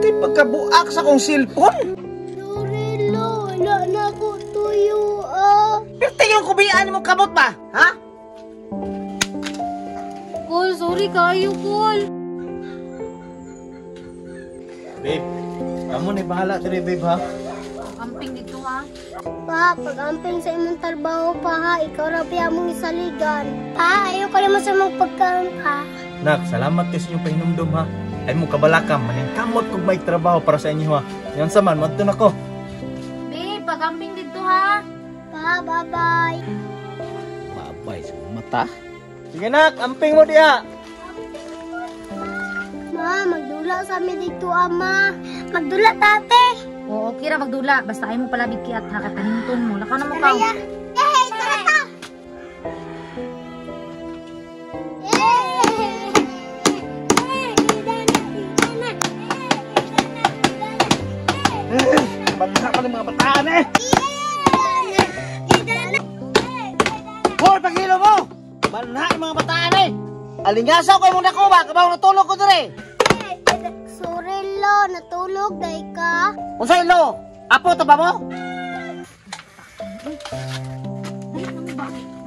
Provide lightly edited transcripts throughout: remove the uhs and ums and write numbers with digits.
Di pagkabuak sa kong cellphone. Sorry lo, wala na ko tuyo Pirti yung kubiyaan mo kamot ba? Ha? Kol, sorry kayo, Kol. Babe, kamu na bahala diri babe ha. Amping dito ha. Pa, pag-amping sa imong trabaho pa ha, ikaw rabi among isaligan. Pa, ayaw ka naman sa mong pagkaan pa. Nak, salamat kayo sa inyong pahinumdum ha. Ay mo kabalakam, maningkamot kung may trabaho para sa inyo ha. Yan saman, madto na ko. Babe, pag-amping dito ha. Pa, bye-bye. Babay sa mata. Sige nak, amping mo diha. Ma, magdula sa amin dito, ama. Magdula, tate. Oo, okay ra magdula. Basta ay mo pala bigkiat ha, katanintun mo. Lakaw na mo ka. Hey, tara ta! Bansa pa ng mga bataan eh! Hoy, pagilo mo! Banha yung mga bataan eh! Alingasaw ko yung muna ko ba? Kabaw natulog ko dire! Sorry lo, natulog day ka. Kung sa'yo lo, apo ito ba mo?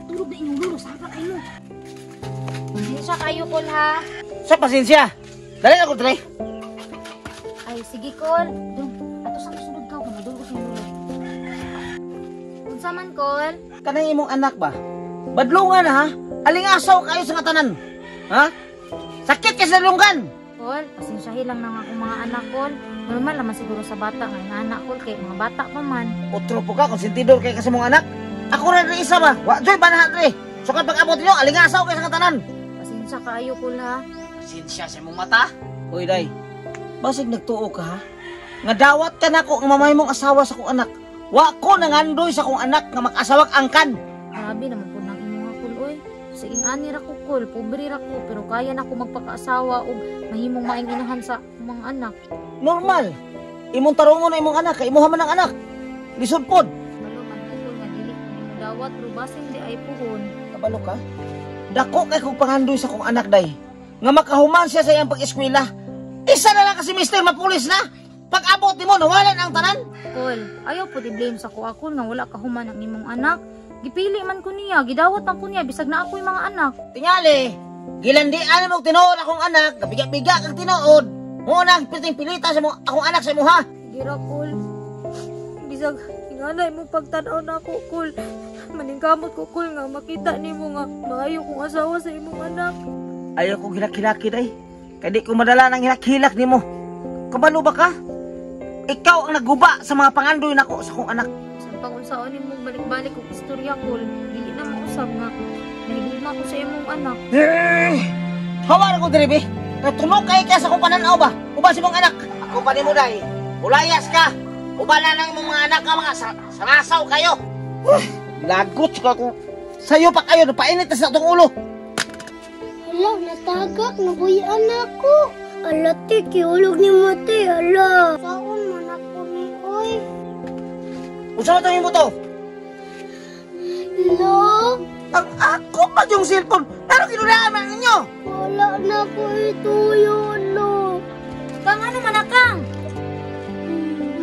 Natulog na inyong lulo, sapa kayo. Hindi siya kayo, Kol ha. Sa pasensya! Dali ako dire! Ay, sige, Kol. Doon, ato sa kasunod ka, kung madulog sa lulo. Unsa man, Kol? Kanang imong anak ba? Badlungan ha? Alingasaw kayo sa katanan! Ha? Sakit ka sa lunggan! Kol, pasensyahin lang ng akong mga anak, Kol. Normal naman siguro sa bata ng anak, Kol, kay mga bata pa man. Otro po ka, konsentidor kay kasi mong anak. Ako rin isa ba? Joy, banahan rin. So kapag abot nyo, alingasaw kayo sa katanan. Pasensya kayo, Kol, ha. Pasensya sa mong mata. Uy, day. Basig nagtuo ka, ha? Nga dawat ka na ko ang mamay mong asawa sa kong anak. Wa ko nangandoy sa kong anak nga mag-asawag angkan. Grabe naman po ng inyong Kol, oy. Sa ingani ra ko, Kol, pobre ra ko, pero kaya na ko magpakaasawa o mahimong mainginahan sa mga anak. Normal. Imong tarungon na imong anak, kay imuha man ang anak. Lisod pod. Malo man ko, Kol, nga dili ko nimo dawat, pero basing di ay puhon. Kabalo ka? Dako kay kong pangandoy sa kong anak, day. Nga makahuman siya sa iyang pag-eskwela. Isa na lang kasi mister, mapulis na. Pag abot ni mo, nawalan ang tanan. Kol, ayaw po di-blame sa ko ako nga wala ka human ang imong anak. Gipili man ko niya, gidawat man ko niya, bisag na ako yung mga anak. Tingali, gilandian mo tinuod akong anak, kabiga-biga kang tinuod. Muna, piting-pilita sa akong anak sa imo, ha? Gira, Kol. Bisag, inganay mo pagtanaw na ako, Kol. Maningkamot ko, Kol, nga makita ni mo nga maayo kong asawa sa imong anak. Ayaw ko hilak-hilaki, day. Kaya di ko madala ng hilak-hilak ni mo. Kabalo ba ka? Ikaw ang nagguba sa mga pangandoy nako sa kong anak. Sa pag-unsaon ni mo balik-balik kong istorya, Kol. Dili na mausap nga. Nahiguma ko sa imong anak. Hawa na ko, Dribi. Natunog kayo kaya sa kong pananaw ba? Uba si mong anak. Ako pa ni mo, day. Ulayas ka. Uba na lang mong mga anak ka, mga sarasaw kayo. Lagot ka kung sayo pa kayo. Napainit na sa itong ulo. Ala, natagak. Nabuyan ako. Ala, te, kiulog ni mo, te. Ala. Saon man ako ni, oy. Usaw ito mo to? Lo? Ang ako pa yung cellphone. Pero kinunaan man ninyo. Wala na ko ituyo, lo. Kang ano man akang?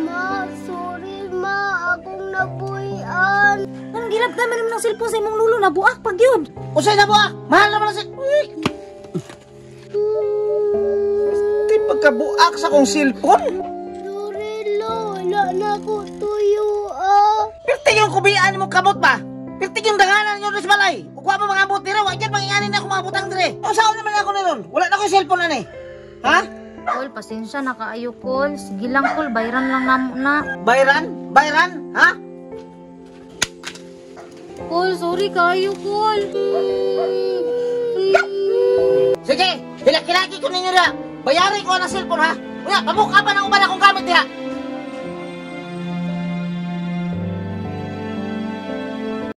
Ma, sorry, ma. Akong nabuyan. Anong gilap naman naman ng cellphone sa imong lulo? Nabuak pag yun. Usay na buak. Mahal naman na si... Di pagkabuak sa kong cellphone. Sorry, lo. Wala na ko tuyo, Pirti yung kubiyaan mo kamot ba? Pirti yung danganan nyo sa balay. Ukwa mo mga abot nila. Huwag yan manginganin na ako mga butang dire. O saan naman ako niron? Wala na ko yung cellphone na ni. Ha? Kol, pasensya na kaayo, Kol. Sige lang, Kol. Bayran lang namo na. Bayran? Bayran? Ha? Kol, sorry kaayo, Kol. Sige, hilaki-laki ko ninyo na. Bayarin ko ang cellphone, ha? Uya, pamukha pa ng uban akong gamit, ha?